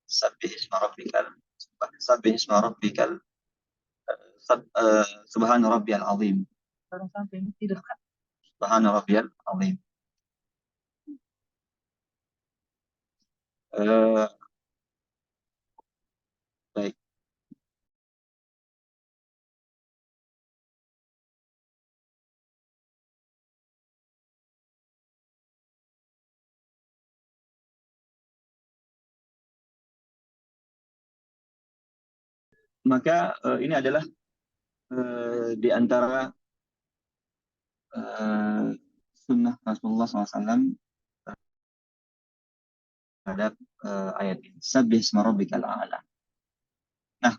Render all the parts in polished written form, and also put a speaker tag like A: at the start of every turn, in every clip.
A: Sabbih isma rabbikal Sabbih isma rabbikal Subhana rabbiyal azim. Subhana rabbiyal azim. Baik. Maka ini adalah di antara sunnah Rasulullah SAW terhadap ayat ini. Sabbih isma rabbikal a'la. Nah,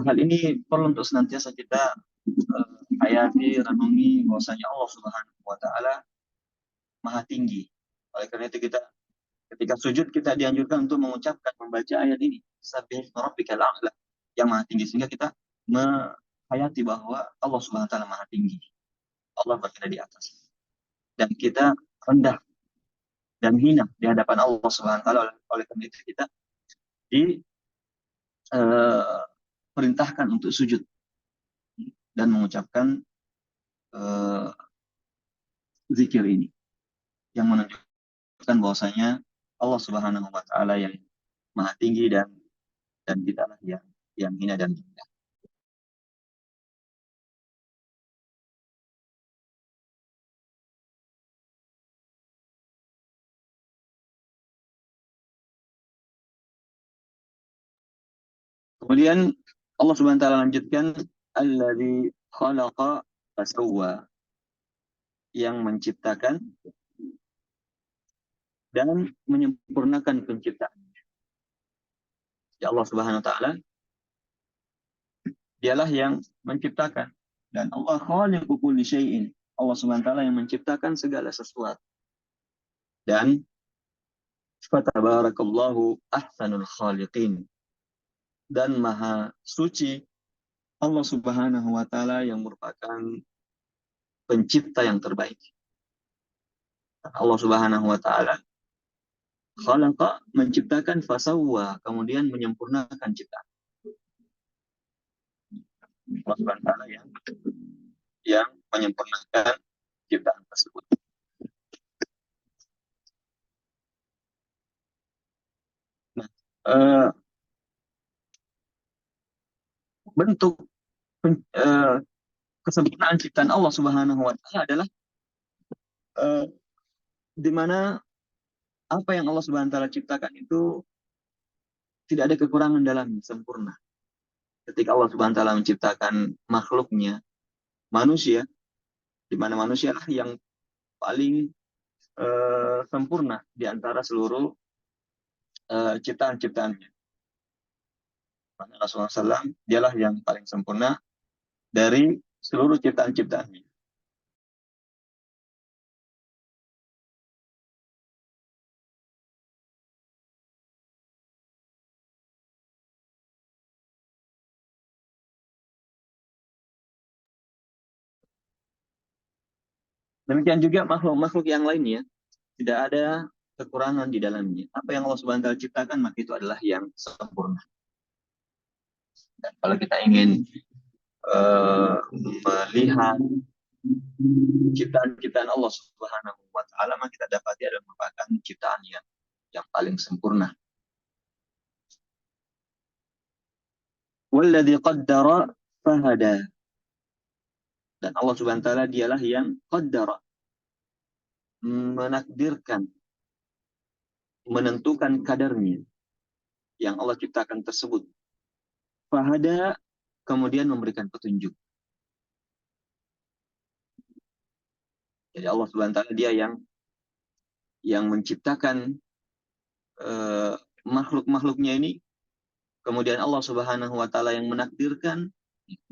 A: hal ini perlu untuk senantiasa kita hayati, renungi bahwasanya Allah Subhanahu wa taala Maha tinggi. Oleh karena itu kita ketika sujud kita dianjurkan untuk mengucapkan membaca ayat ini, Sabbih isma rabbikal a'la, yang Maha tinggi, sehingga kita menghayati bahwa Allah Subhanahu wa taala Maha tinggi. Allah berada di atas. Dan kita rendah dan hina di hadapan Allah Subhanahu wa taala. Oleh karena itu kita diperintahkan untuk sujud dan mengucapkan zikir ini yang menunjukkan bahwasanya Allah Subhanahu wa taala yang Maha tinggi dan kita lah yang hina dan rendah. Kemudian Allah Subhanahu wa taala lanjutkan, alladzi khalaqa fasawwa, yang menciptakan dan menyempurnakan penciptaan. Ya, Allah Subhanahu wa taala dialah yang menciptakan, dan Allah khaliqu kulli syai'in. Allah Subhanahu wa taala yang menciptakan segala sesuatu. Dan fatabarakallahu ahsanul khaliqin. Dan maha suci Allah Subhanahu wa taala yang merupakan pencipta yang terbaik. Allah Subhanahu wa taala khalaqa, menciptakan, fasawwa, kemudian menyempurnakan ciptaan. Allah Subhanahu wa taala yang menyempurnakan ciptaan tersebut. Nah, bentuk kesempurnaan ciptaan Allah Subhanahu wa taala adalah di mana apa yang Allah Subhanahu wa taala ciptakan itu tidak ada kekurangan dalamnya, sempurna. Ketika Allah Subhanahu wa taala menciptakan makhluknya, manusia, di mana manusia lah yang paling sempurna di antara seluruh ciptaan-ciptaannya. Rasulullah SAW dialah yang paling sempurna dari seluruh ciptaan-ciptaannya. Demikian juga makhluk-makhluk yang lainnya, tidak ada kekurangan di dalamnya. Apa yang Allah Subhanahu wa taala ciptakan, maka itu adalah yang sempurna. Dan kalau kita ingin melihat ciptaan-ciptaan Allah Subhanahu wa taala, maka kita dapati adalah merupakan ciptaan yang paling sempurna. Walladzi qaddara fahada. Dan Allah Subhanahu wa taala dialah yang qaddara, menakdirkan, menentukan kadarnya yang Allah ciptakan tersebut. Fahada, kemudian memberikan petunjuk. Jadi Allah Subhanahu wa taala dia yang menciptakan makhluk-makhluknya ini, kemudian Allah Subhanahu wa taala yang menakdirkan,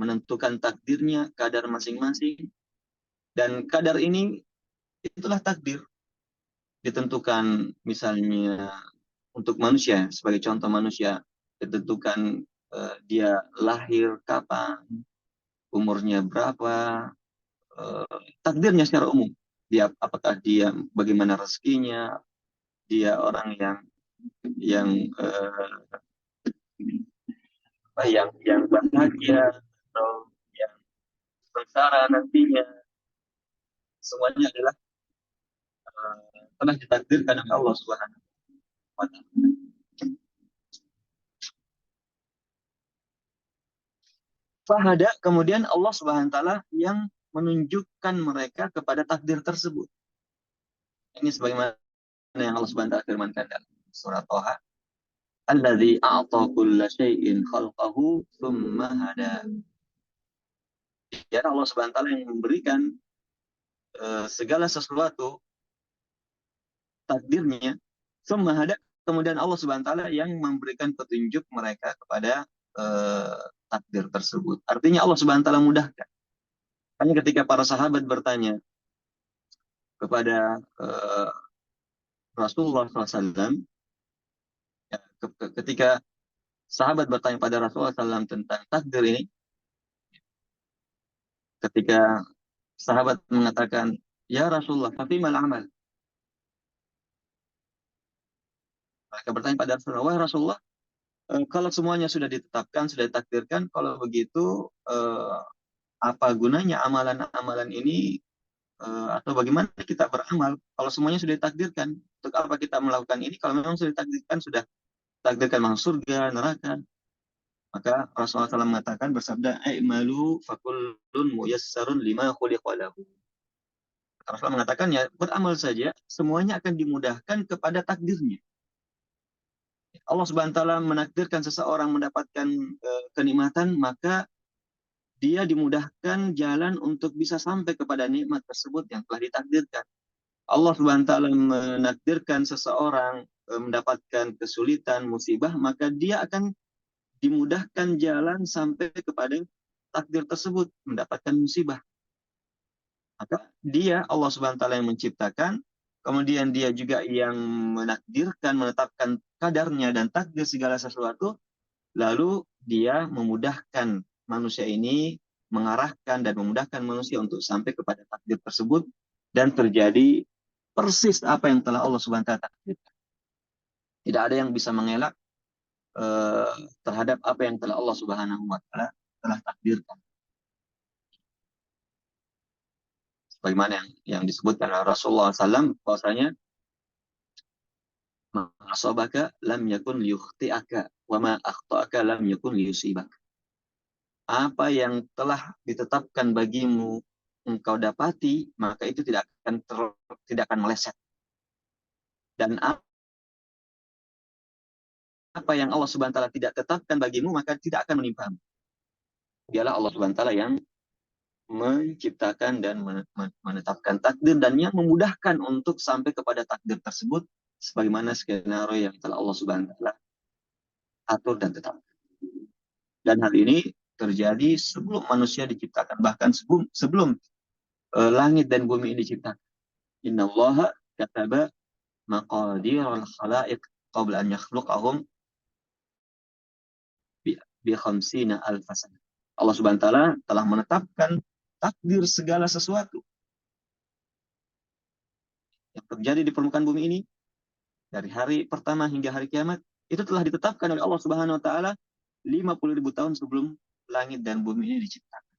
A: menentukan takdirnya, kadar masing-masing. Dan kadar ini itulah takdir. Ditentukan misalnya untuk manusia, sebagai contoh manusia, ditentukan dia lahir kapan, umurnya berapa, takdirnya secara umum. Apakah dia bagaimana rezekinya, dia orang yang yang yang bahagia atau yang sengsara nantinya, semuanya adalah telah ditakdirkan oleh Allah Subhanahu wa taala. Fahada, kemudian Allah Subhanahu wa taala yang menunjukkan mereka kepada takdir tersebut. Ini sebagaimana yang Allah Subhanahu wa taala firmankan dalam surat Thaha, "Alladzi a'ta kulla syai'in khalqahu tsumma hada." Ya, Allah Subhanahu wa taala yang memberikan segala sesuatu takdirnya, tsumma hada, kemudian Allah Subhanahu wa taala yang memberikan petunjuk mereka kepada takdir tersebut. Artinya Allah Subhanahu wa taala mudahkan. Hanya ketika para sahabat bertanya kepada Rasulullah SAW, ya, ketika sahabat bertanya pada Rasulullah SAW tentang takdir ini, ketika sahabat mengatakan, "Ya Rasulullah, tapi mal amal?" Mereka bertanya pada Rasulullah, "Wah Rasulullah, kalau semuanya sudah ditetapkan, sudah ditakdirkan, kalau begitu apa gunanya amalan-amalan ini, atau bagaimana kita beramal kalau semuanya sudah ditakdirkan? Untuk apa kita melakukan ini kalau memang sudah ditakdirkan, sudah takdirkan masuk surga, neraka?" Maka Rasulullah SAW mengatakan, bersabda, "I'malu fakullun muyassarun lima khuliqa lahu." Rasulullah mengatakan, ya beramal saja, semuanya akan dimudahkan kepada takdirnya. Allah Subhanahu wa taala menakdirkan seseorang mendapatkan kenikmatan, maka dia dimudahkan jalan untuk bisa sampai kepada nikmat tersebut yang telah ditakdirkan. Allah Subhanahu wa taala menakdirkan seseorang mendapatkan kesulitan, musibah, maka dia akan dimudahkan jalan sampai kepada takdir tersebut, mendapatkan musibah. Maka dia, Allah Subhanahu wa taala yang menciptakan, kemudian dia juga yang menakdirkan, menetapkan kadarnya dan takdir segala sesuatu, lalu dia memudahkan manusia ini, mengarahkan dan memudahkan manusia untuk sampai kepada takdir tersebut, dan terjadi persis apa yang telah Allah Subhanahu wa taala takdirkan. Tidak ada yang bisa mengelak terhadap apa yang telah Allah Subhanahu wa taala telah takdirkan. Bagaimana yang disebutkan oleh Rasulullah SAW, bahwasanya ma asabaka lam yakun liyukhti'aka wa ma akhta'aka lam yakun liyusibak. Apa yang telah ditetapkan bagimu engkau dapati, maka itu tidak akan meleset. Dan apa yang Allah Subhanahu wa taala tidak tetapkan bagimu, maka tidak akan menimpamu. Dialah Allah Subhanahu wa taala yang menciptakan dan menetapkan takdir dan yang memudahkan untuk sampai kepada takdir tersebut sebagaimana skenario yang telah Allah Subhanahu wa taala atur dan tetapkan. Dan hal ini terjadi sebelum manusia diciptakan, bahkan sebelum langit dan bumi ini diciptakan. Innallaha kataba maqadiral khalaiq qabla an yakhluqahum bi khamsina alf sanah. Allah Subhanahu wa taala telah menetapkan takdir segala sesuatu yang terjadi di permukaan bumi ini dari hari pertama hingga hari kiamat, itu telah ditetapkan oleh Allah Subhanahu wa taala 50.000 tahun sebelum langit dan bumi ini diciptakan.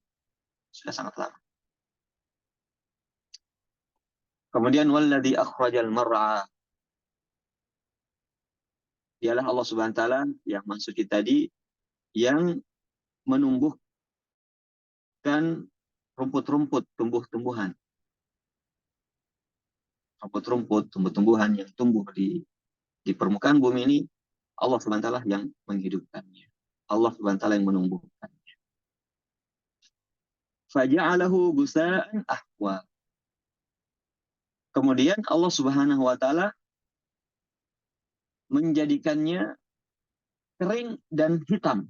A: Sudah sangat lama. Kemudian walladzi akhrajal mar'a, dialah Allah Subhanahu wa taala yang maksud kita tadi, yang menumbuhkan rumput-rumput, tumbuh-tumbuhan. Rumput-rumput, tumbuh-tumbuhan yang tumbuh di permukaan bumi ini, Allah Subhanahu wa taala yang menghidupkannya. Allah Subhanahu wa taala yang menumbuhkannya. Faja'alahu gusa'an ahwa. Kemudian Allah Subhanahu wa taala menjadikannya kering dan hitam.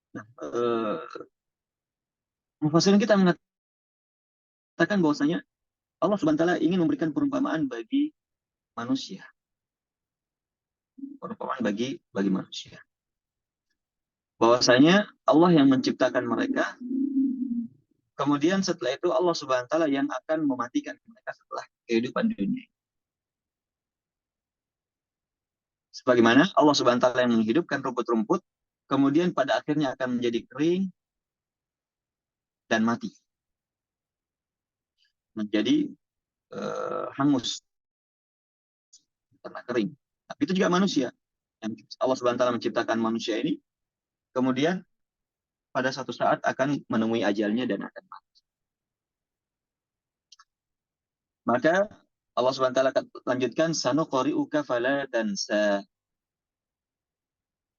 A: Nah, mufassirin kita mengatakan bahwasanya Allah Subhanahu wa taala ingin memberikan perumpamaan bagi manusia. Perumpamaan bagi manusia. Bahwasanya Allah yang menciptakan mereka, kemudian setelah itu Allah Subhanahu wa taala yang akan mematikan mereka setelah kehidupan dunia. Sebagaimana Allah Subhanahu wa taala yang menghidupkan rumput-rumput, kemudian pada akhirnya akan menjadi kering dan mati, menjadi hangus karena kering. Tapi itu juga manusia. Yang Allah Subhanahu wa taala menciptakan manusia ini, kemudian pada satu saat akan menemui ajalnya dan akan mati. Maka Allah Subhanahu wa taala lanjutkan, sanuqri'uka fala tansa.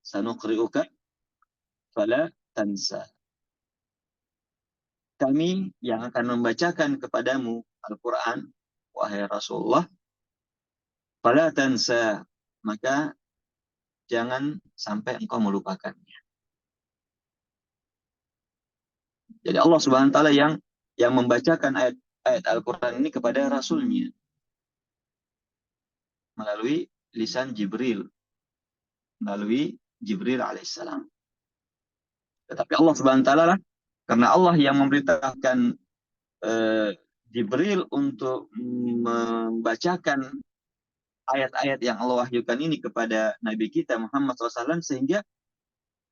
A: Sanuqri'uka fala tansa. Kami yang akan membacakan kepadamu Al-Quran, wahai Rasulullah, fala tansa, maka jangan sampai engkau melupakannya. Jadi Allah Subhanahu wa taala yang membacakan ayat Al-Quran ini kepada Rasulnya melalui lisan Jibril, melalui Jibril alaihissalam. Tetapi Allah Subhanahu wa taala lah, karena Allah yang memerintahkan Jibril untuk membacakan ayat-ayat yang Allah wahyukan ini kepada Nabi kita Muhammad SAW, sehingga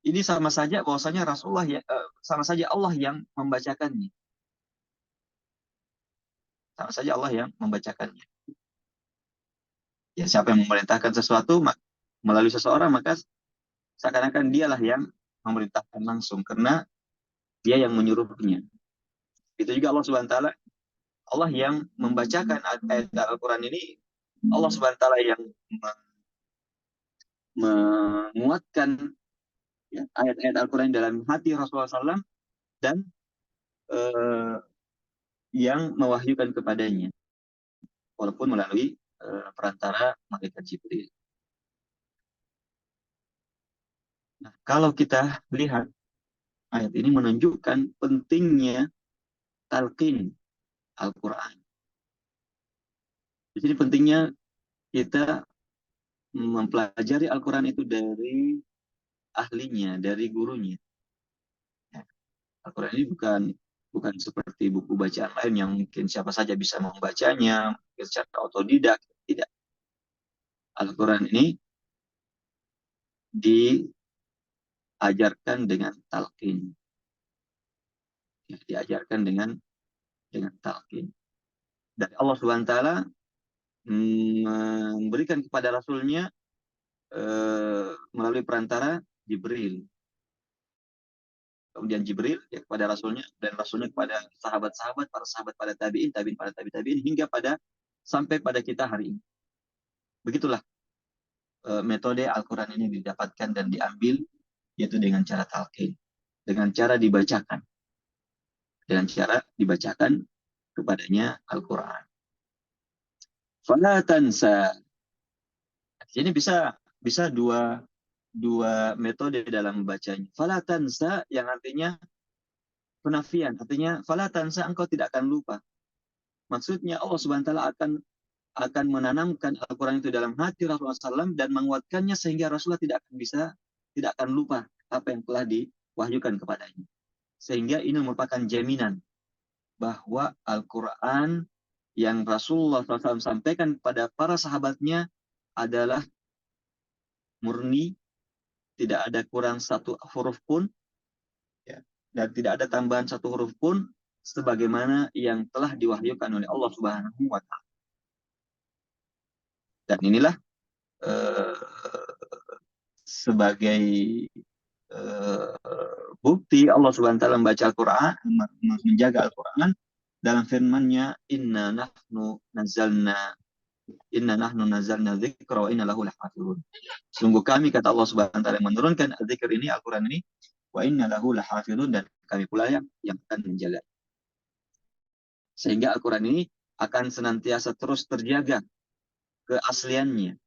A: ini sama saja bahwasanya Rasulullah sama saja Allah yang membacakannya, sama saja Allah yang membacakannya. Ya, siapa yang memerintahkan sesuatu melalui seseorang, maka seakan-akan dialah yang memerintahkan langsung karena dia yang menyuruhnya. Itu juga Allah Subhanahu wa taala, Allah yang membacakan ayat Al-Quran ini, Allah Subhanahu wa taala yang menguatkan ya, ayat-ayat Al-Quran dalam hati Rasulullah SAW dan yang mewahyukan kepadanya, walaupun melalui perantara malaikat Jibril. Nah, kalau kita lihat ayat ini menunjukkan pentingnya talqin Al-Quran. Jadi pentingnya kita mempelajari Al-Quran itu dari ahlinya, dari gurunya. Ya, Al-Quran ini bukan seperti buku bacaan lain yang mungkin siapa saja bisa membacanya, mungkin secara otodidak. Tidak. Al-Quran ini diajarkan dengan talqin. Ya, diajarkan dengan talqin. Dan Allah Subhanahu wa taala memberikan kepada Rasulnya melalui perantara Jibril. Kemudian Jibril ya kepada Rasulnya, dan Rasulnya kepada sahabat-sahabat, para sahabat pada tabi'in, tabi'in pada tabi'in, hingga sampai pada kita hari ini. Begitulah metode Al-Quran ini didapatkan dan diambil, yaitu dengan cara talqin, dengan cara dibacakan, kepadanya Al-Quran. Fala tansa. Ini bisa dua metode dalam membacanya. Fala tansa yang artinya penafian, artinya fala tansa, engkau tidak akan lupa. Maksudnya Allah Subhanahu wa taala akan menanamkan Al-Quran itu dalam hati Rasulullah SAW dan menguatkannya sehingga Rasulullah tidak akan lupa apa yang telah diwahyukan kepadanya. Sehingga ini merupakan jaminan bahwa Al-Quran yang Rasulullah SAW sampaikan kepada para sahabatnya adalah murni, tidak ada kurang satu huruf pun, ya, dan tidak ada tambahan satu huruf pun, sebagaimana yang telah diwahyukan oleh Allah Subhanahu wa taala. Dan inilah sebagai bukti Allah Subhanahu wa taala membaca Al-Qur'an, menjaga Al-Qur'an dalam firman-Nya, inna nahnu nazzalna dzikra wa inna lahu lahafizun. Sungguh kami, kata Allah Subhanahu wa taala, menurunkan dzikir ini, Al-Qur'an ini, wa inna lahu lahafizun, dan kami pula yang akan menjaga. Sehingga Al-Quran ini akan senantiasa terus terjaga keasliannya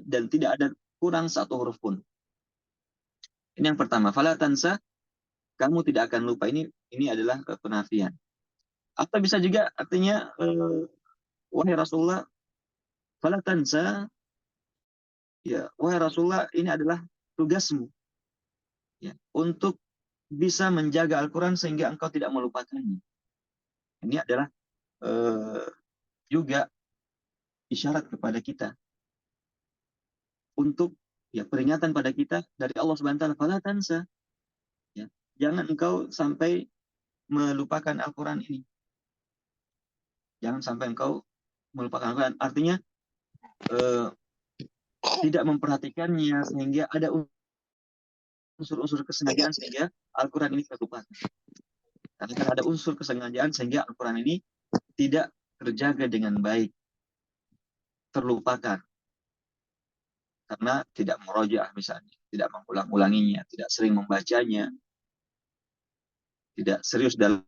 A: dan tidak ada kurang satu huruf pun. Ini yang pertama. Fala tansa, kamu tidak akan lupa. Ini adalah penafian. Atau bisa juga artinya, wahai Rasulullah, fala tansa, ya, wahai Rasulullah, ini adalah tugasmu, ya, untuk bisa menjaga Al-Quran sehingga engkau tidak melupakannya. Ini adalah juga isyarat kepada kita untuk peringatan pada kita dari Allah Subhanahu wa taala, fala tansa, ya. Jangan engkau sampai melupakan Al-Qur'an ini. Jangan sampai engkau melupakan Al-Qur'an. Artinya tidak memperhatikannya sehingga ada unsur-unsur kesengajaan sehingga Al-Qur'an ini terlupakan. Karena kan ada unsur kesengajaan sehingga Al-Qur'an ini tidak terjaga dengan baik, terlupakan. Karena tidak merojaah misalnya, tidak mengulang-ulanginya, tidak sering membacanya, tidak serius dalam,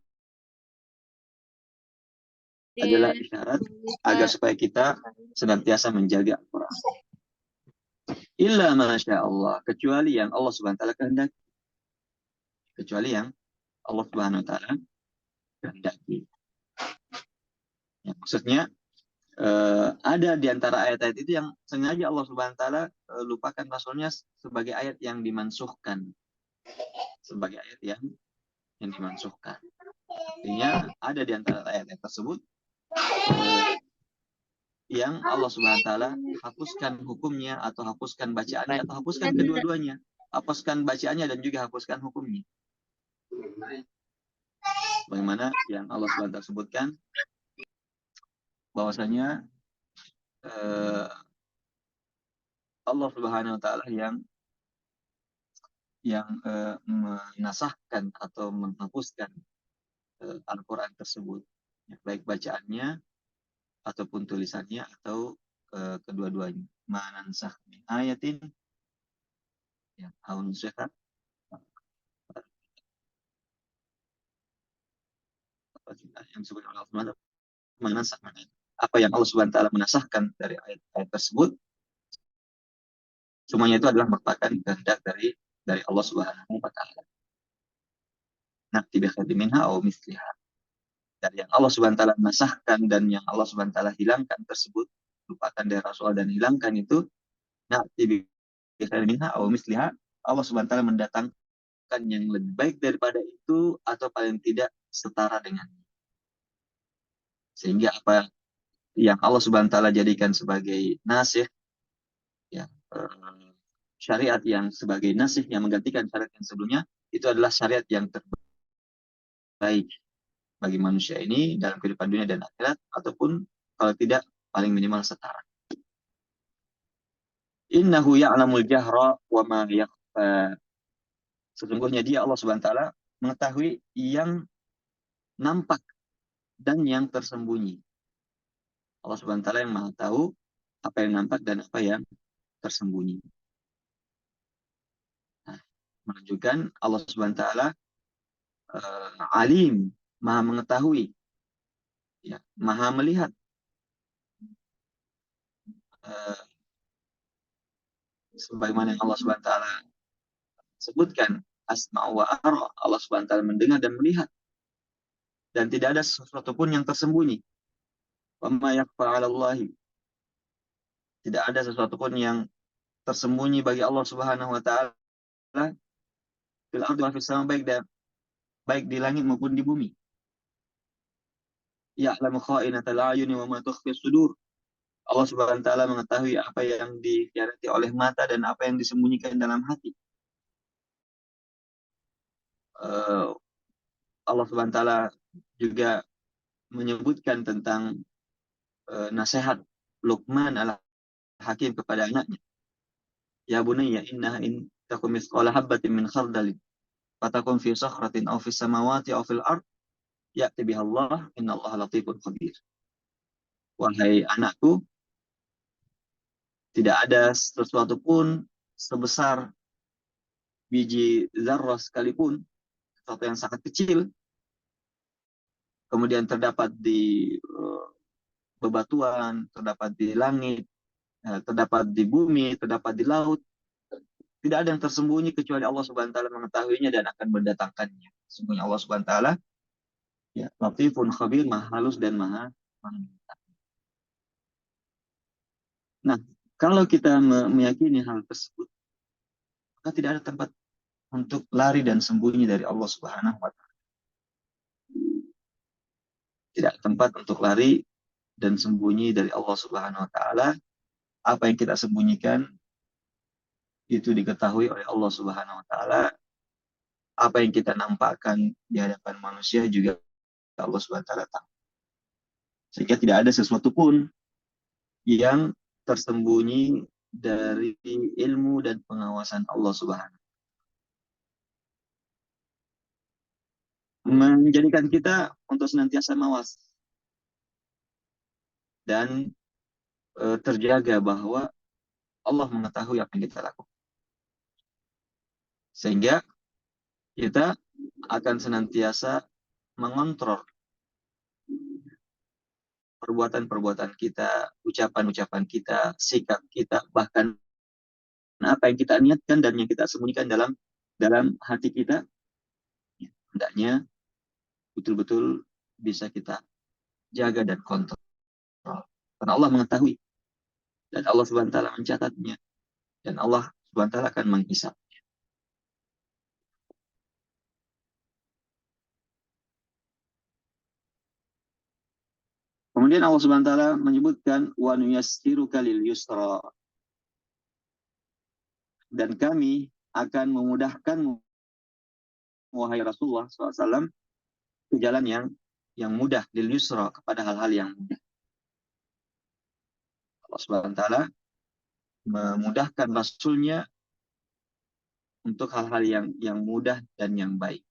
A: adalah isyarat agar supaya kita senantiasa menjaga Al-Quran. Illa masya Allah, kecuali yang Allah Subhanahu wa taala kehendaki. Kecuali yang Allah Subhanahu wa taala kehendaki. Ya, maksudnya ada di antara ayat-ayat itu yang sengaja Allah Subhanahu wa taala lupakan Rasulnya sebagai ayat yang dimansuhkan. Sebagai ayat yang dimansuhkan. Artinya ada di antara ayat-ayat tersebut yang Allah Subhanahu wa taala hapuskan hukumnya atau hapuskan bacaannya atau hapuskan kedua-duanya. Hapuskan bacaannya dan juga hapuskan hukumnya. Bagaimana yang Allah Subhanahu wa taala sebutkan bahwasanya Allah Subhanahu wa taala yang menasahkan atau menghapuskan Al-Qur'an tersebut, baik bacaannya ataupun tulisannya atau kedua-duanya. Manansakh min ayatin aw nunsikha yang disebut oleh Allah manansakh, apa yang Allah Subhanahu wa taala menasahkan dari ayat-ayat tersebut, semuanya itu adalah merupakan kehendak dari Allah Subhanahu wa taala. Nakti bi khairin minha aw misliha. Dari yang Allah Subhanahu wa taala menasahkan dan yang Allah Subhanahu wa taala hilangkan tersebut, lupakan dari Rasul dan hilangkan itu, nakti bi khairin minha aw misliha, Allah Subhanahu wa taala mendatangkan yang lebih baik daripada itu atau paling tidak setara dengannya. Sehingga apa yang Allah Subhanahu wa taala jadikan sebagai nasih, syariat yang sebagai nasih yang menggantikan syariat yang sebelumnya, itu adalah syariat yang terbaik bagi manusia ini dalam kehidupan dunia dan akhirat, ataupun kalau tidak paling minimal setara. Innahu ya'lamul jahra wa ma yakhfa. Sesungguhnya dia Allah Subhanahu wa taala mengetahui yang nampak dan yang tersembunyi. Allah Subhanahu wa taala yang Maha tahu apa yang nampak dan apa yang tersembunyi. Nah, menunjukkan Allah Subhanahu wa taala alim, Maha mengetahui, Maha melihat. Sebagaimana yang Allah Subhanahu wa taala sebutkan, asma'u wa ara, Allah Subhanahu wa taala mendengar dan melihat, dan tidak ada sesuatu pun yang tersembunyi. Wa ma yakhfa 'ala Allah, tidak ada sesuatu pun yang tersembunyi bagi Allah Subhanahu wa taala fil ardi wa fis sama, baik di langit maupun di bumi. Ya'lamu kha'inatal a'yuni wa ma tukhfi sudur. Allah Subhanahu wa taala mengetahui apa yang dikhianati oleh mata dan apa yang disembunyikan dalam hati. Allah Subhanahu wa taala juga menyebutkan tentang nasihat Luqman al-Hakim kepada anaknya. Ya bunayya innaha in takum mithqala habatin min khardalin fatakun fi sakhratin aw fis samawati aw fil ard ya'ti biha Allah innallaha latifun khabir. Wahai anakku, tidak ada sesuatu pun sebesar biji zarrah sekalipun, sesuatu yang sangat kecil, kemudian terdapat di bebatuan, terdapat di langit, terdapat di bumi, terdapat di laut. Tidak ada yang tersembunyi kecuali Allah Subhanahu wa taala mengetahuinya dan akan mendatangkannya. Sesungguhnya Allah Subhanahu wa taala Latifun Khabir, Maha halus dan Maha mengetahui. Nah, kalau kita meyakini hal tersebut, maka tidak ada tempat untuk lari dan sembunyi dari Allah Subhanahu wa taala. Tidak ada tempat untuk lari dan sembunyi dari Allah Subhanahu wa taala. Apa yang kita sembunyikan itu diketahui oleh Allah Subhanahu wa taala. Apa yang kita nampakkan di hadapan manusia juga Allah Subhanahu wa taala tahu. Sehingga tidak ada sesuatu pun yang tersembunyi dari ilmu dan pengawasan Allah Subhanahu. Menjadikan kita untuk senantiasa mawas dan terjaga bahwa Allah mengetahui apa yang kita lakukan. Sehingga kita akan senantiasa mengontrol perbuatan-perbuatan kita, ucapan-ucapan kita, sikap kita, bahkan apa yang kita niatkan dan yang kita sembunyikan dalam hati kita, hendaknya betul-betul bisa kita jaga dan kontrol. Karena Allah mengetahui dan Allah Subhanahu wa taala mencatatnya dan Allah Subhanahu wa taala akan menghisap. Kemudian Allah Subhanahu wa taala menyebutkan wa nuyassiruka lil yusra, dan kami akan memudahkanmu wahai Rasulullah SAW ke jalan yang mudah, lil yusra, kepada hal-hal yang mudah. Allah Subhanahu wa taala memudahkan Rasulnya untuk hal-hal yang mudah dan yang baik.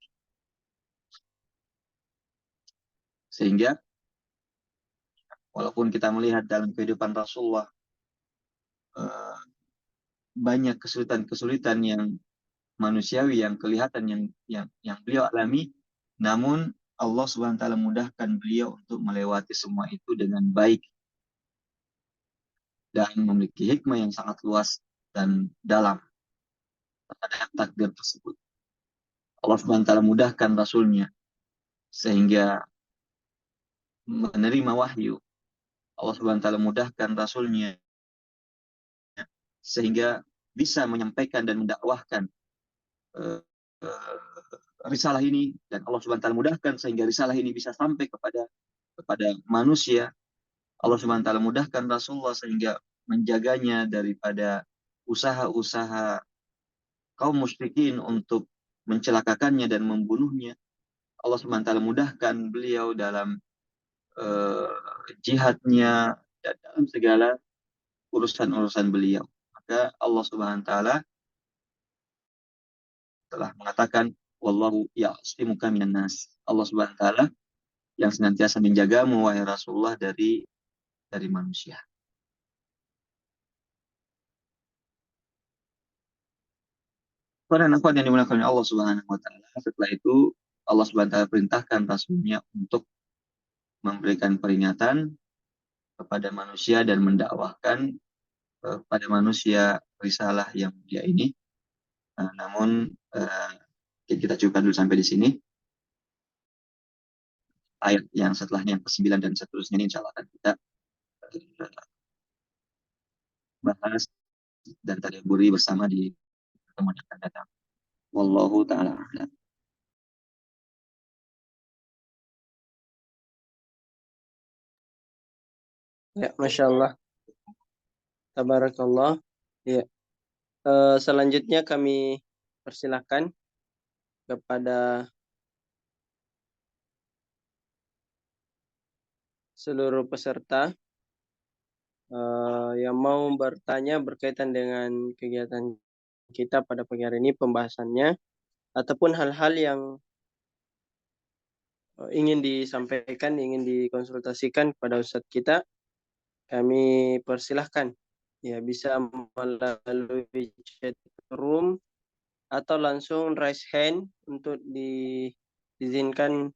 A: Sehingga walaupun kita melihat dalam kehidupan Rasulullah banyak kesulitan-kesulitan yang manusiawi yang kelihatan yang beliau alami, namun Allah Subhanahu wa taala mudahkan beliau untuk melewati semua itu dengan baik dan memiliki hikmah yang sangat luas dan dalam terhadap takdir tersebut. Allah Subhanahu wa taala mudahkan Rasulnya sehingga menerima wahyu. Allah Subhanahu wa taala mudahkan Rasulnya sehingga bisa menyampaikan dan mendakwahkan uh, risalah ini, dan Allah Subhanahu wa taala mudahkan sehingga risalah ini bisa sampai kepada manusia. Allah Subhanahu wa taala mudahkan Rasulullah sehingga menjaganya daripada usaha-usaha kaum musyrikin untuk mencelakakannya dan membunuhnya. Allah Subhanahu wa taala mudahkan beliau dalam uh, jihadnya dan dalam segala urusan-urusan beliau. Maka Allah Subhanahu wa taala telah mengatakan wallahu ya'simuka minan nas. Allah Subhanahu wa taala yang senantiasa menjagamu wahai Rasulullah dari manusia. Dan akhwat yang dimuliakan Allah Subhanahu wa taala, setelah itu Allah Subhanahu wa taala perintahkan Rasulnya untuk memberikan peringatan kepada manusia dan mendakwahkan kepada manusia risalah yang mulia ini. Namun kita cukupkan dulu sampai di sini. Ayat yang setelahnya, yang ke-9 dan seterusnya ini insya Allah akan kita bahas dan tadabburi bersama di pertemuan yang akan datang. Wallahu ta'ala a'lam.
B: Ya, Masya Allah. Tabarakallah. Ya. Selanjutnya kami persilahkan kepada seluruh peserta yang mau bertanya berkaitan dengan kegiatan kita pada pagi hari ini, pembahasannya, ataupun hal-hal yang ingin disampaikan, ingin dikonsultasikan kepada Ustadz kita, kami persilahkan. Ya, bisa melalui chat room atau langsung raise hand untuk diizinkan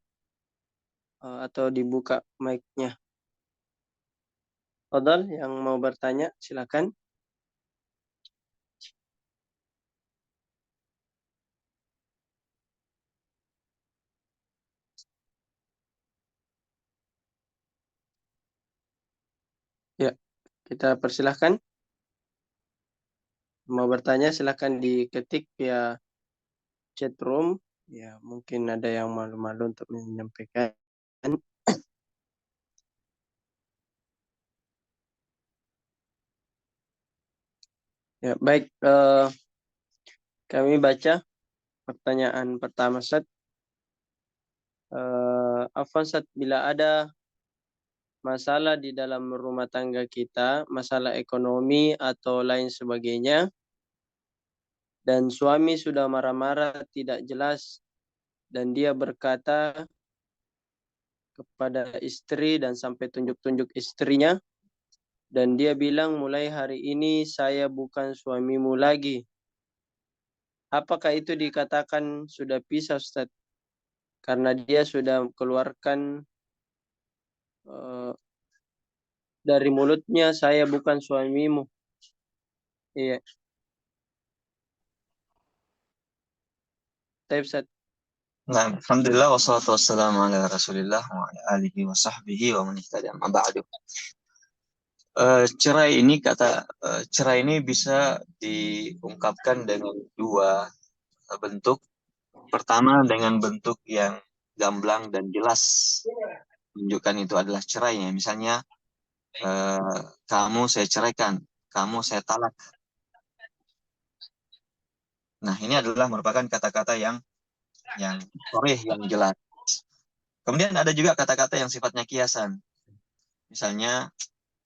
B: atau dibuka mic-nya. Fadal, yang mau bertanya silakan. Ya, kita persilahkan. Mau bertanya silakan diketik via chat room. Ya, mungkin ada yang malu-malu untuk menyampaikan. Ya, baik. Kami baca pertanyaan pertama, Ustaz. Afwan, Ustaz, bila ada masalah di dalam rumah tangga kita, masalah ekonomi atau lain sebagainya, dan suami sudah marah-marah tidak jelas, dan dia berkata kepada istri dan sampai tunjuk-tunjuk istrinya, dan dia bilang, mulai hari ini saya bukan suamimu lagi. Apakah itu dikatakan sudah pisah, Ustaz? Karena dia sudah keluarkan dari mulutnya, saya bukan suamimu. Iya, tapi Ustaz.
A: Nah, alhamdulillah wassalatu wassalamu ala Rasulillah wa ala alihi wa sahbihi wa man ihtada amma ba'du. Cerai ini bisa diungkapkan dengan dua bentuk. Pertama dengan bentuk yang gamblang dan jelas, menunjukkan itu adalah cerainya. Misalnya, kamu saya ceraikan, kamu saya talak. Nah, ini adalah merupakan kata-kata yang sharih, yang jelas. Kemudian ada juga kata-kata yang sifatnya kiasan. Misalnya,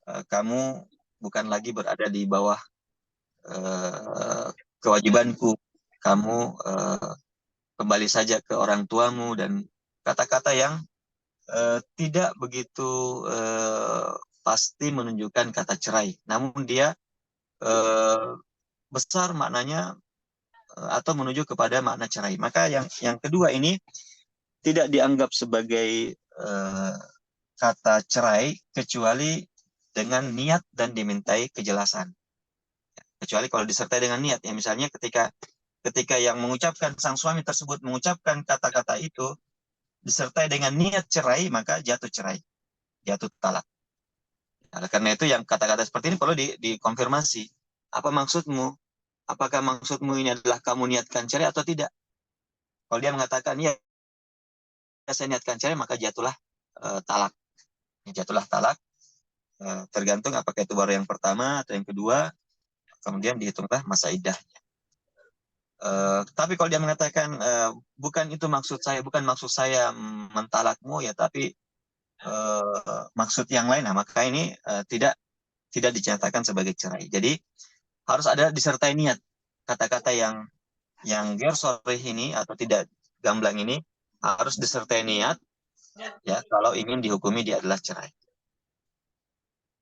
A: kamu bukan lagi berada di bawah kewajibanku. Kamu kembali saja ke orang tuamu, dan kata-kata yang tidak begitu pasti menunjukkan kata cerai. Namun dia besar maknanya atau menuju kepada makna cerai. Maka yang kedua ini tidak dianggap sebagai kata cerai kecuali dengan niat dan dimintai kejelasan. Kecuali kalau disertai dengan niat, ya misalnya ketika yang mengucapkan, sang suami tersebut mengucapkan kata-kata itu disertai dengan niat cerai, maka jatuh cerai, jatuh talak. Nah, karena itu yang kata-kata seperti ini perlu dikonfirmasi. Apa maksudmu? Apakah maksudmu ini adalah kamu niatkan cerai atau tidak? Kalau dia mengatakan ya, saya niatkan cerai, maka jatuhlah talak. Jatuhlah talak. Tergantung apakah itu baru yang pertama atau yang kedua, kemudian dihitunglah masa iddah. Tapi kalau dia mengatakan bukan itu maksud saya, bukan maksud saya mentalakmu ya, tapi maksud yang lain, nah maka ini tidak dinyatakan sebagai cerai. Jadi harus ada disertai niat. Kata-kata yang ghair sharih ini atau tidak gamblang ini harus disertai niat, ya, kalau ingin dihukumi dia adalah cerai.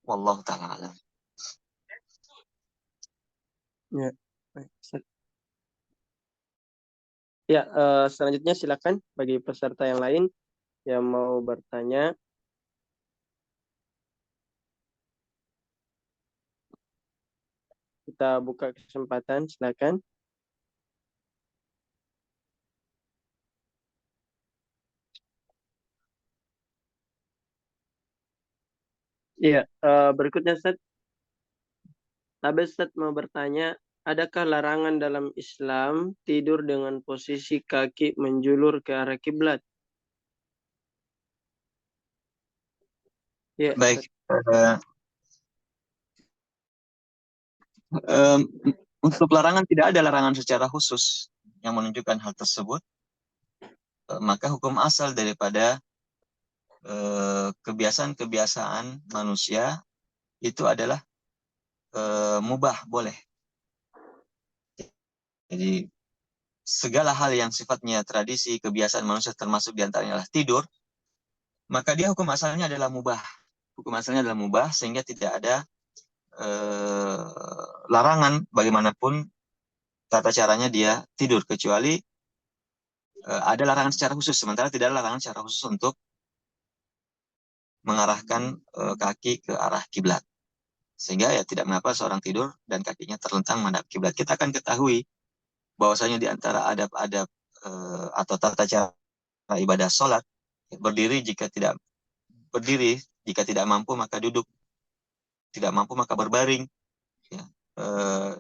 A: Wallahu ta'ala alam.
B: Ya, baik, Ustaz. Ya, selanjutnya silakan bagi peserta yang lain yang mau bertanya. Kita buka kesempatan, silakan. Iya, berikutnya Ustaz. Tabes Ustaz mau bertanya, adakah larangan dalam Islam tidur dengan posisi kaki menjulur ke arah kiblat? Ya,
A: Baik, untuk larangan tidak ada larangan secara khusus yang menunjukkan hal tersebut. Maka hukum asal daripada kebiasaan-kebiasaan manusia itu adalah mubah, boleh. Jadi segala hal yang sifatnya tradisi, kebiasaan manusia, termasuk diantaranya adalah tidur, maka dia hukum asalnya adalah mubah. Hukum asalnya adalah mubah, sehingga tidak ada larangan bagaimanapun tata caranya dia tidur, kecuali ada larangan secara khusus. Sementara tidak ada larangan secara khusus untuk mengarahkan kaki ke arah kiblat. Sehingga ya tidak mengapa seorang tidur dan kakinya terlentang menghadap kiblat. Kita akan ketahui bahwasanya di antara adab-adab atau tata cara ibadah sholat, berdiri jika tidak mampu maka duduk, tidak mampu maka berbaring, ya.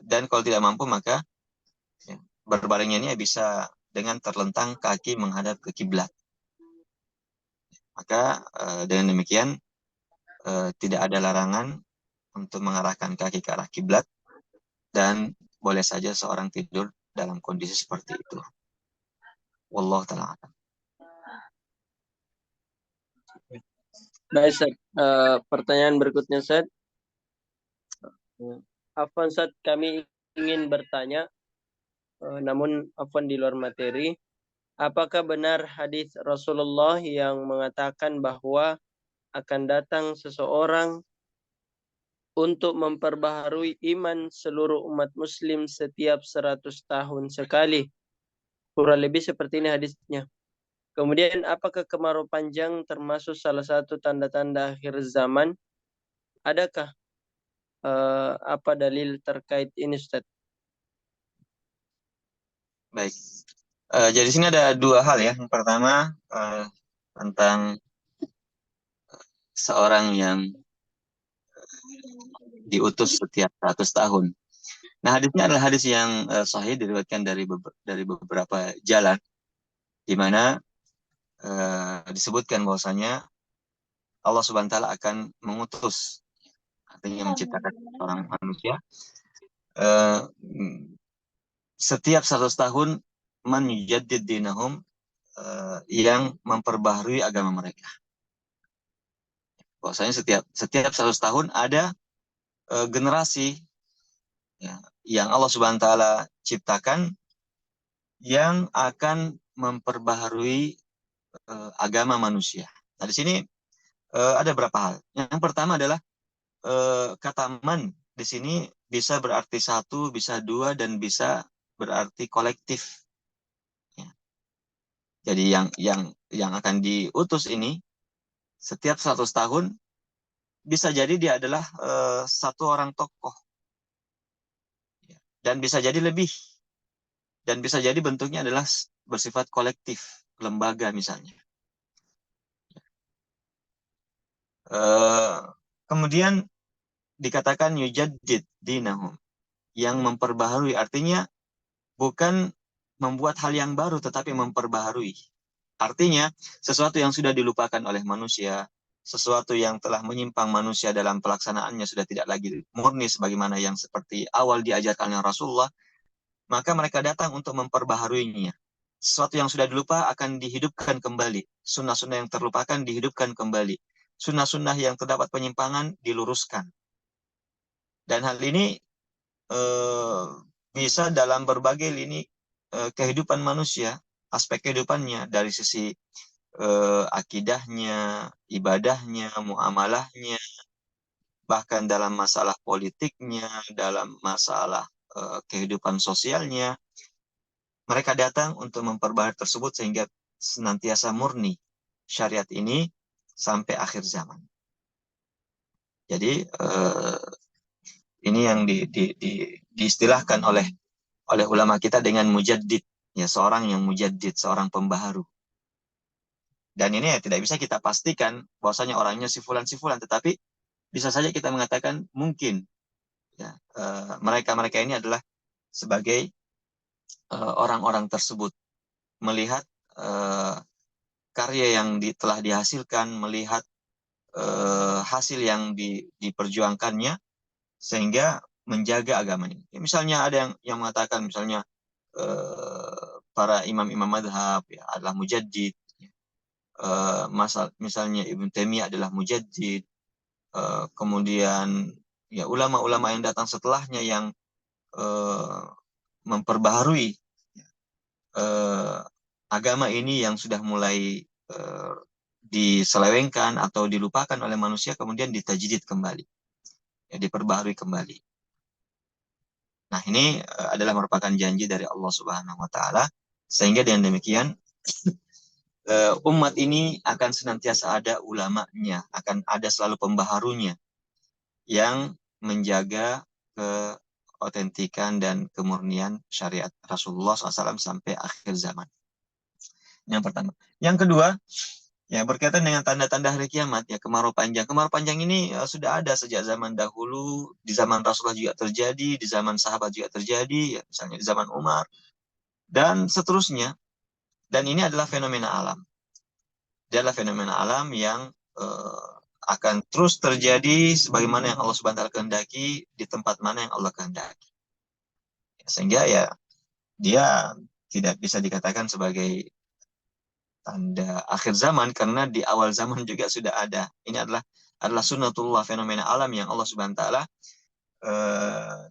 A: Dan kalau tidak mampu maka ya, berbaringnya ini bisa dengan terlentang kaki menghadap ke kiblat. Maka dengan demikian tidak ada larangan untuk mengarahkan kaki ke arah kiblat, dan boleh saja seorang tidur dalam kondisi seperti itu. Wallahu ta'ala a'lam.
B: Baik, Ustaz. Pertanyaan berikutnya, Ustaz. Afwan, Ustaz, kami ingin bertanya, namun afwan di luar materi. Apakah benar hadis Rasulullah yang mengatakan bahwa akan datang seseorang untuk memperbaharui iman seluruh umat muslim setiap 100 tahun sekali? Kurang lebih seperti ini hadisnya. Kemudian, apakah kemarau panjang termasuk salah satu tanda-tanda akhir zaman? Adakah apa dalil terkait ini, Ustaz?
A: Baik. Jadi sini ada dua hal ya. Yang pertama tentang seorang yang diutus setiap 100 tahun. Nah, hadisnya adalah hadis yang sahih, diriwayatkan dari beberapa jalan, di mana disebutkan bahwasanya Allah Subhanahu wa taala akan mengutus, artinya menciptakan seorang manusia setiap 100 tahun, man yujaddid dinahum, yang memperbaharui agama mereka. Bahwasanya setiap 100 tahun ada generasi ya, yang Allah Subhanahu wa taala ciptakan yang akan memperbaharui agama manusia. Nah, di sini ada beberapa hal. Yang pertama adalah kata man di sini bisa berarti satu, bisa dua, dan bisa berarti kolektif. Ya. Jadi yang akan diutus ini setiap 100 tahun bisa jadi dia adalah satu orang tokoh, ya. Dan bisa jadi lebih, dan bisa jadi bentuknya adalah bersifat kolektif, lembaga misalnya. Kemudian dikatakan yujaddid dinahum, yang memperbaharui, artinya bukan membuat hal yang baru tetapi memperbaharui. Artinya sesuatu yang sudah dilupakan oleh manusia, sesuatu yang telah menyimpang manusia dalam pelaksanaannya sudah tidak lagi murni sebagaimana yang seperti awal diajarkan oleh Rasulullah, maka mereka datang untuk memperbaharuinya. Sesuatu yang sudah dilupa akan dihidupkan kembali. Sunnah-sunnah yang terlupakan dihidupkan kembali. Sunnah-sunnah yang terdapat penyimpangan diluruskan. Dan hal ini bisa dalam berbagai lini kehidupan manusia, aspek kehidupannya, dari sisi akidahnya, ibadahnya, muamalahnya, bahkan dalam masalah politiknya, dalam masalah kehidupan sosialnya. Mereka datang untuk memperbaharui tersebut sehingga senantiasa murni syariat ini sampai akhir zaman. Jadi ini yang diistilahkan oleh ulama kita dengan mujaddid, ya, seorang yang mujaddid, seorang pembaharu. Dan ini ya tidak bisa kita pastikan bahwasanya orangnya si fulan, tetapi bisa saja kita mengatakan mungkin ya mereka ini adalah sebagai orang-orang tersebut, melihat karya yang telah dihasilkan, melihat hasil yang diperjuangkannya, sehingga menjaga agama ini. Ya, misalnya ada yang mengatakan misalnya para imam-imam madhab ya, adalah mujaddid. Misalnya Ibn Taimiyah adalah mujaddid. Kemudian ya ulama-ulama yang datang setelahnya yang memperbaharui agama ini yang sudah mulai diselewengkan atau dilupakan oleh manusia, kemudian ditajdid kembali, ya, diperbaharui kembali. Nah, ini adalah merupakan janji dari Allah Subhanahu wa taala, sehingga dengan demikian umat ini akan senantiasa ada ulamanya, akan ada selalu pembaharunya yang menjaga keotentikan dan kemurnian syariat Rasulullah SAW sampai akhir zaman. Yang pertama. Yang kedua, ya, berkaitan dengan tanda-tanda hari kiamat, ya, kemarau panjang. Kemarau panjang ini sudah ada sejak zaman dahulu, di zaman Rasulullah juga terjadi, di zaman sahabat juga terjadi, ya, misalnya di zaman Umar, dan seterusnya. Dan ini adalah fenomena alam. Dia adalah fenomena alam yang akan terus terjadi sebagaimana yang Allah Subhanahu wa taala kehendaki di tempat mana yang Allah kehendaki. Sehingga ya dia tidak bisa dikatakan sebagai tanda akhir zaman karena di awal zaman juga sudah ada. Ini adalah sunnatullah, fenomena alam yang Allah Subhanahu wa taala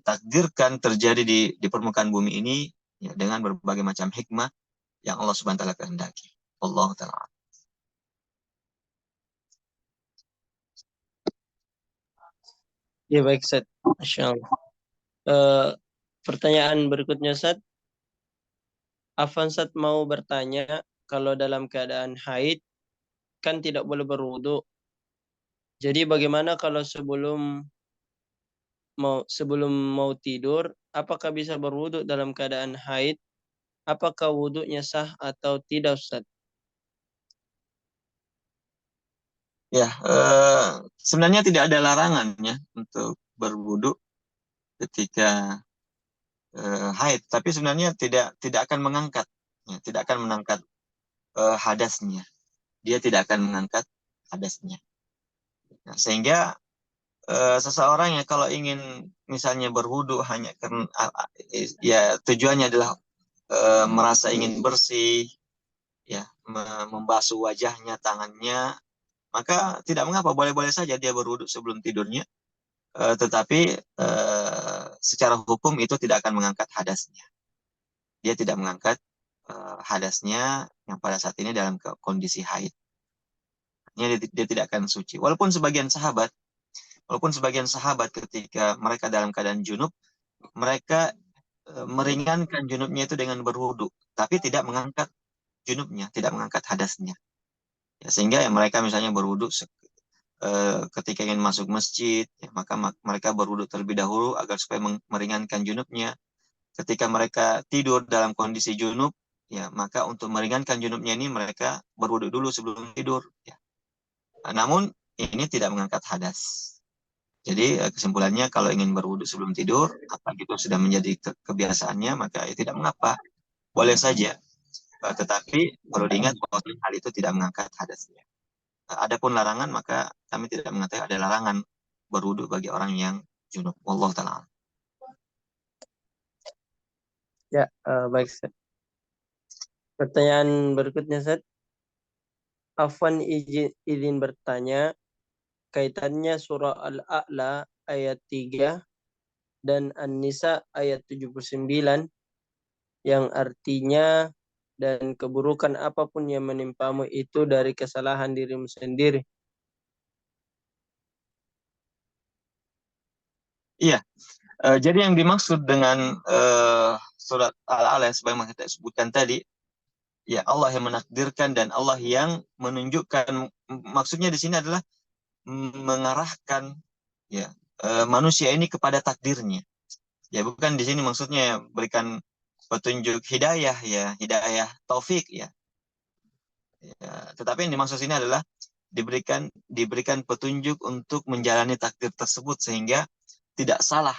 A: takdirkan terjadi di permukaan bumi ini ya, dengan berbagai macam hikmah yang Allah Subhanahu wa taala kehendaki. Allah taala.
B: Ya baik, Ustaz. Masya Allah. Eh, Pertanyaan berikutnya, Ustaz. Afan, Ustaz mau bertanya, kalau dalam keadaan haid kan tidak boleh berwudu. Jadi bagaimana kalau sebelum mau tidur, apakah bisa berwudu dalam keadaan haid? Apakah wudunya sah atau tidak, Ustaz?
A: Ya, sebenarnya tidak ada larangannya untuk berwudu ketika haid, tapi sebenarnya tidak akan mengangkat, ya, tidak akan mengangkat hadasnya. Dia tidak akan mengangkat hadasnya. Nah, sehingga seseorang yang kalau ingin misalnya berwudu hanya karena ya tujuannya adalah merasa ingin bersih, ya membasuh wajahnya, tangannya, maka tidak mengapa, boleh-boleh saja dia berwudu sebelum tidurnya. Tetapi secara hukum itu tidak akan mengangkat hadasnya. Dia tidak mengangkat hadasnya yang pada saat ini dalam kondisi haid. Dia tidak akan suci. Walaupun sebagian sahabat ketika mereka dalam keadaan junub, mereka meringankan junubnya itu dengan berwudu, tapi tidak mengangkat junubnya, tidak mengangkat hadasnya. Ya, sehingga ya mereka misalnya berwudu ketika ingin masuk masjid, ya, maka mereka berwudu terlebih dahulu agar supaya meringankan junubnya. Ketika mereka tidur dalam kondisi junub, ya maka untuk meringankan junubnya ini mereka berwudu dulu sebelum tidur. Ya. Namun ini tidak mengangkat hadas. Jadi kesimpulannya kalau ingin berwudu sebelum tidur, apalagi itu sudah menjadi kebiasaannya, maka ya tidak mengapa, boleh saja. Tetapi perlu diingat bahwa hal itu tidak mengangkat hadasnya. Adapun larangan, maka kami tidak mengatakan ada larangan berwudu bagi orang yang junub. Wallahu taala.
B: Ya, baik, Ustaz. Pertanyaan berikutnya, Ustaz. Afwan izin bertanya, kaitannya surah Al-A'la ayat 3 dan An-Nisa ayat 79 yang artinya dan keburukan apapun yang menimpamu itu dari kesalahan dirimu sendiri.
A: Iya, jadi yang dimaksud dengan surat Al-A'la yang sebagaimana kita sebutkan tadi, ya Allah yang menakdirkan dan Allah yang menunjukkan. Maksudnya di sini adalah mengarahkan ya manusia ini kepada takdirnya. Ya bukan di sini maksudnya berikan petunjuk hidayah, ya hidayah taufik, ya. Tetapi yang dimaksud sini adalah diberikan petunjuk untuk menjalani takdir tersebut sehingga tidak salah,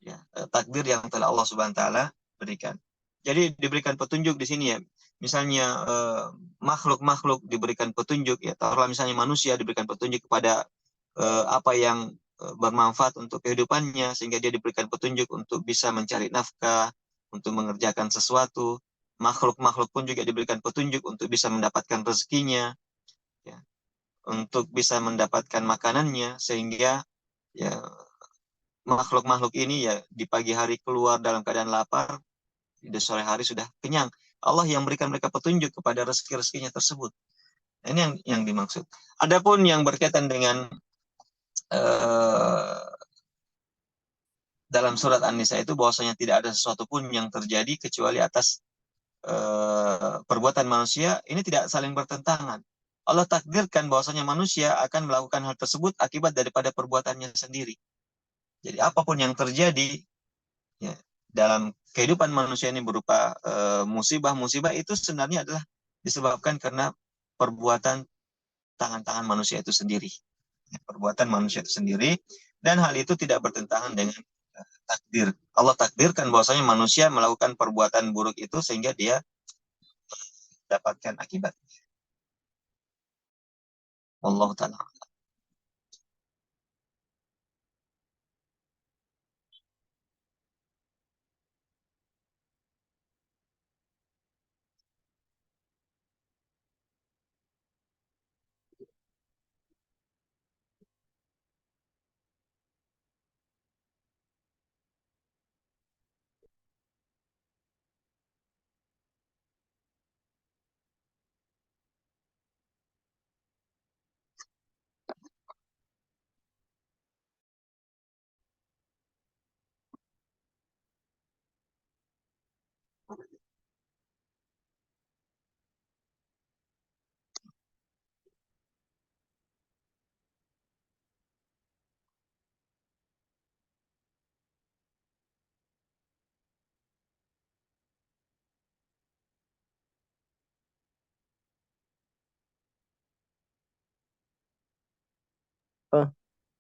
A: ya takdir yang telah Allah Subhanahu wa taala berikan. Jadi diberikan petunjuk di sini, ya. Misalnya makhluk-makhluk diberikan petunjuk, ya. Taruhlah misalnya manusia diberikan petunjuk kepada apa yang bermanfaat untuk kehidupannya sehingga dia diberikan petunjuk untuk bisa mencari nafkah, untuk mengerjakan sesuatu. Makhluk-makhluk pun juga diberikan petunjuk untuk bisa mendapatkan rezekinya, ya, untuk bisa mendapatkan makanannya sehingga ya makhluk-makhluk ini ya di pagi hari keluar dalam keadaan lapar, di sore hari sudah kenyang. Allah yang berikan mereka petunjuk kepada rezeki-rezekinya tersebut. Ini yang dimaksud. Adapun yang berkaitan dengan eh, dalam surat An-Nisa itu bahwasanya tidak ada sesuatu pun yang terjadi kecuali atas perbuatan manusia, ini tidak saling bertentangan. Allah takdirkan bahwasanya manusia akan melakukan hal tersebut akibat daripada perbuatannya sendiri. Jadi apapun yang terjadi, ya, dalam kehidupan manusia ini berupa musibah-musibah itu sebenarnya adalah disebabkan karena perbuatan tangan-tangan manusia itu sendiri. Ya, perbuatan manusia itu sendiri, dan hal itu tidak bertentangan dengan takdir. Allah takdirkan bahwasanya manusia melakukan perbuatan buruk itu sehingga dia dapatkan akibat. Allah taala.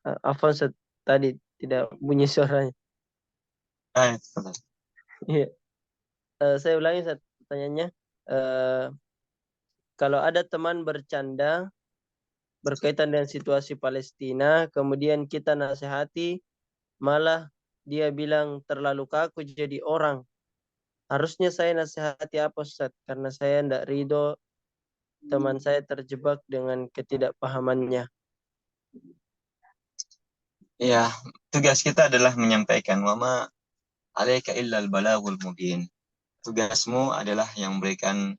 B: Afwan Ustaz, tadi tidak bunyi suaranya.
A: Betul.
B: Iya. Saya ulangi Ustaz pertanyaannya. Kalau ada teman bercanda berkaitan dengan situasi Palestina, kemudian kita nasihati, malah dia bilang terlalu kaku jadi orang. Harusnya saya nasihati apa Ustaz? Karena saya tidak ridho teman saya terjebak dengan ketidakpahamannya.
A: Ya, tugas kita adalah menyampaikan wama alaika illal balagul mubin. Tugasmu adalah yang memberikan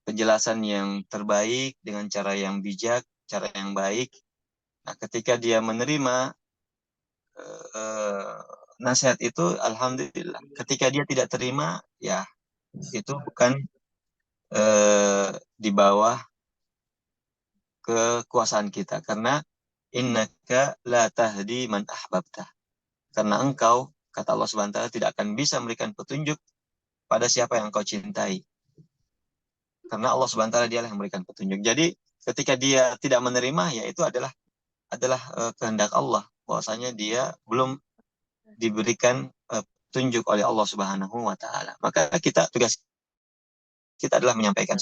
A: penjelasan yang terbaik dengan cara yang bijak, cara yang baik. Nah, ketika dia menerima nasihat itu, alhamdulillah. Ketika dia tidak terima, ya itu bukan di bawah kekuasaan kita. Karena innaka la tahdi man ahbabta. Karena engkau, kata Allah Subhanahu wa taala, tidak akan bisa memberikan petunjuk pada siapa yang engkau cintai. Karena Allah Subhanahu wa taala dialah yang memberikan petunjuk. Jadi ketika dia tidak menerima, ya itu adalah kehendak Allah, bahwasanya dia belum diberikan petunjuk oleh Allah Subhanahu wa taala. Maka tugas kita adalah menyampaikan.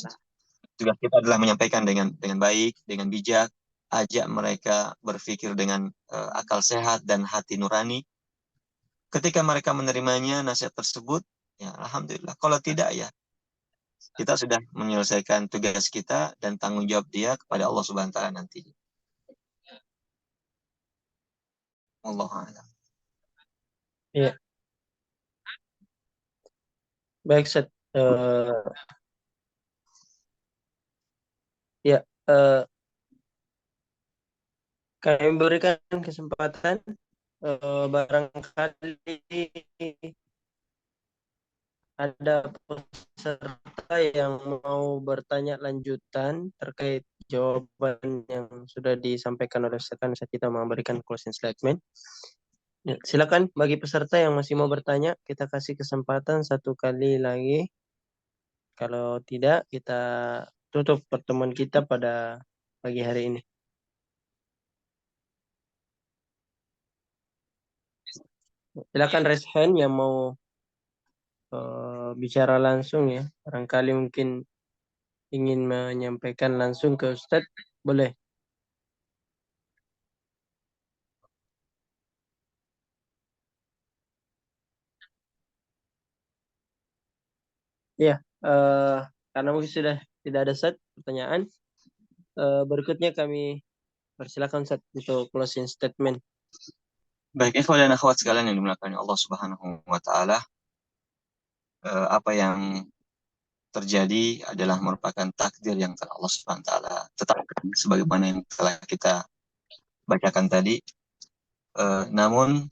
A: Tugas kita adalah menyampaikan dengan baik, dengan bijak, ajak mereka berpikir dengan akal sehat dan hati nurani. Ketika mereka menerimanya nasihat tersebut, ya alhamdulillah. Kalau tidak, ya kita sudah menyelesaikan tugas kita dan tanggung jawab dia kepada Allah Subhanahu wa taala nanti. Wallahu a'lam.
B: Iya. Baik Ustaz. Ya, kami berikan kesempatan barangkali ada peserta yang mau bertanya lanjutan terkait jawaban yang sudah disampaikan oleh Ustaz, kita memberikan closing statement. Ya, silakan bagi peserta yang masih mau bertanya, kita kasih kesempatan satu kali lagi. Kalau tidak, kita tutup pertemuan kita pada pagi hari ini. Silakan raise hand yang mau bicara langsung ya. Barangkali mungkin ingin menyampaikan langsung ke Ustadz, boleh. Ya, karena mungkin sudah tidak ada Ustadz pertanyaan, berikutnya kami persilakan Ustadz untuk closing statement.
A: Baik, ikhwan dan akhwat sekalian yang dimuliakan Allah Subhanahu wa taala, apa yang terjadi adalah merupakan takdir yang telah Allah Subhanahu wa taala tetapkan sebagaimana yang telah kita bacakan tadi. Namun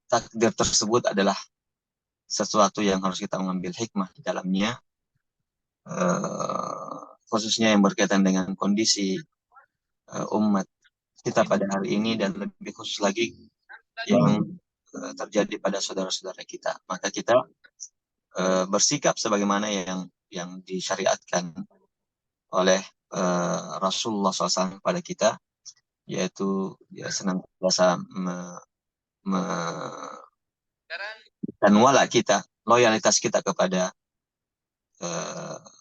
A: takdir tersebut adalah sesuatu yang harus kita mengambil hikmah di dalamnya, khususnya yang berkaitan dengan kondisi umat kita pada hari ini dan lebih khusus lagi yang terjadi pada saudara-saudara kita. Maka kita bersikap sebagaimana yang disyariatkan oleh Rasulullah SAW pada kita, yaitu ya senantiasa dan wala kita, loyalitas kita kepada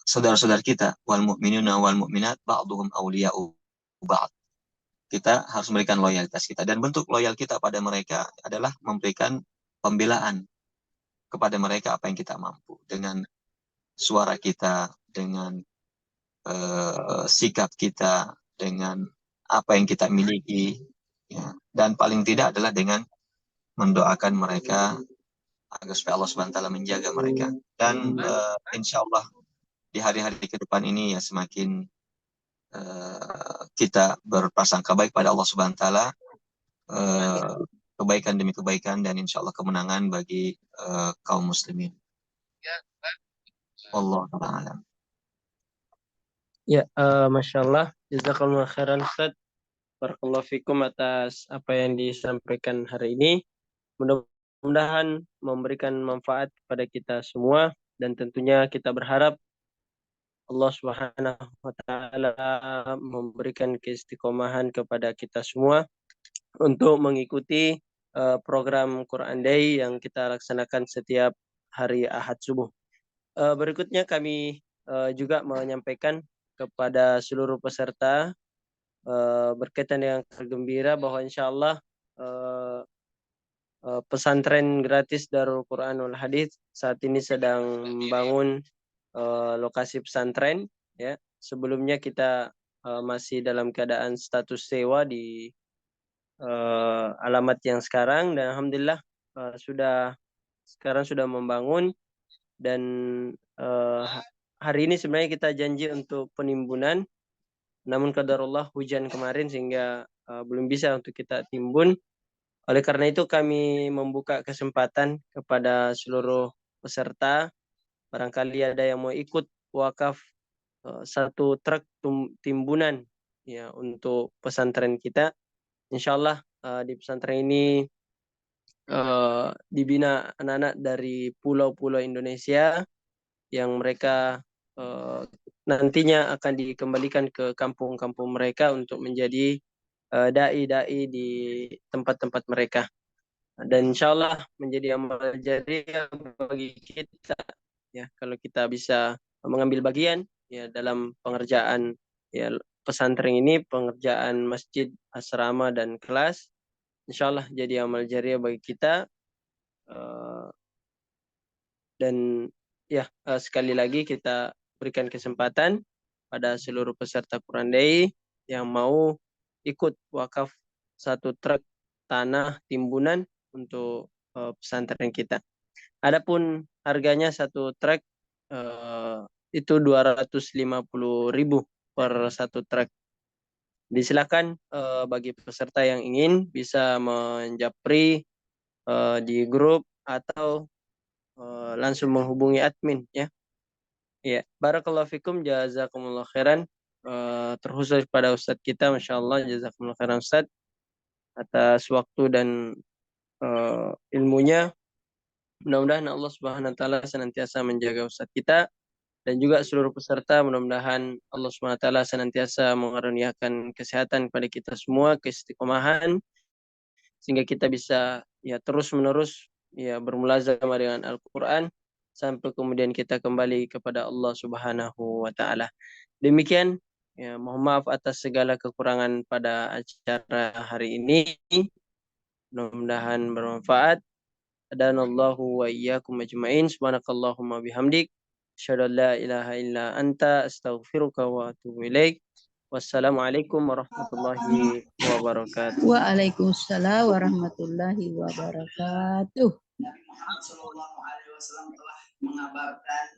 A: saudara-saudara kita, wal mu'minuna wal mu'minat ba'duhum awliya'u ba'd. Kita harus memberikan loyalitas kita, dan bentuk loyal kita pada mereka adalah memberikan pembelaan kepada mereka apa yang kita mampu, dengan suara kita, dengan sikap kita, dengan apa yang kita miliki, ya. Dan paling tidak adalah dengan mendoakan mereka agar supaya Allah Subhanahu wa taala menjaga mereka. Dan insya Allah di hari-hari ke depan ini ya semakin kita berprasangka baik pada Allah Subhanahu wa taala, kebaikan demi kebaikan, dan insya Allah kemenangan bagi kaum muslimin. Allah ta'ala.
B: Ya, Masya Allah, jazakallah khairan Ustaz. Barakallahu fikum atas apa yang disampaikan hari ini. Mudah-mudahan memberikan manfaat kepada kita semua, dan tentunya kita berharap Allah Subhanahu wa taala memberikan keistiqomahan kepada kita semua untuk mengikuti program Quran Day yang kita laksanakan setiap hari Ahad subuh. Berikutnya kami juga menyampaikan kepada seluruh peserta berkaitan dengan gembira bahwa insya Allah pesantren gratis Darul Quranul Hadits saat ini sedang membangun lokasi pesantren, ya. Sebelumnya kita masih dalam keadaan status sewa di alamat yang sekarang, dan alhamdulillah sekarang sudah membangun, dan hari ini sebenarnya kita janji untuk penimbunan, namun qadarullah hujan kemarin sehingga belum bisa untuk kita timbun. Oleh karena itu kami membuka kesempatan kepada seluruh peserta, barangkali ada yang mau ikut wakaf satu truk timbunan ya untuk pesantren kita. Insya Allah di pesantren ini dibina anak-anak dari pulau-pulau Indonesia yang mereka nantinya akan dikembalikan ke kampung-kampung mereka untuk menjadi dai-dai di tempat-tempat mereka. Dan insya Allah menjadi amal jariah bagi kita, ya, kalau kita bisa mengambil bagian ya dalam pengerjaan ya pesantren ini, pengerjaan masjid, asrama dan kelas. Insya Allah jadi amal jariah bagi kita. Dan ya sekali lagi kita berikan kesempatan pada seluruh peserta Quran Day yang mau ikut wakaf satu truk tanah timbunan untuk pesantren kita. Adapun harganya satu truk itu 250.000 per satu truk. Disilakan bagi peserta yang ingin bisa menjapri di grup atau langsung menghubungi admin, ya. Ya, barakallahu fikum, jazakumullah khairan. Terkhusus pada Ustadz kita, Masya Allah, jazakumullah khairan Ustadz atas waktu dan ilmunya. Mudah-mudahan Allah Subhanahu wa taala senantiasa menjaga Ustadz kita dan juga seluruh peserta. Mudah-mudahan Allah Subhanahu wa taala senantiasa mengaruniakan kesehatan kepada kita semua, keistiqomahan, sehingga kita bisa ya terus-menerus ya bermulazamah dengan Al-Qur'an sampai kemudian kita kembali kepada Allah Subhanahu wa taala. Demikian, ya, mohon maaf atas segala kekurangan pada acara hari ini. Mudah-mudahan bermanfaat. Adanallahu wa iyyakum ajmain. Subhanakallahumma bihamdik, asyhadu an la ilaha illa anta, astaghfiruka wa atubu ilaik. Wassalamualaikum warahmatullahi wabarakatuh.
C: Waalaikumsalam warahmatullahi wabarakatuh.
D: Sallallahu Alaihi Wasallam telah mengabarkan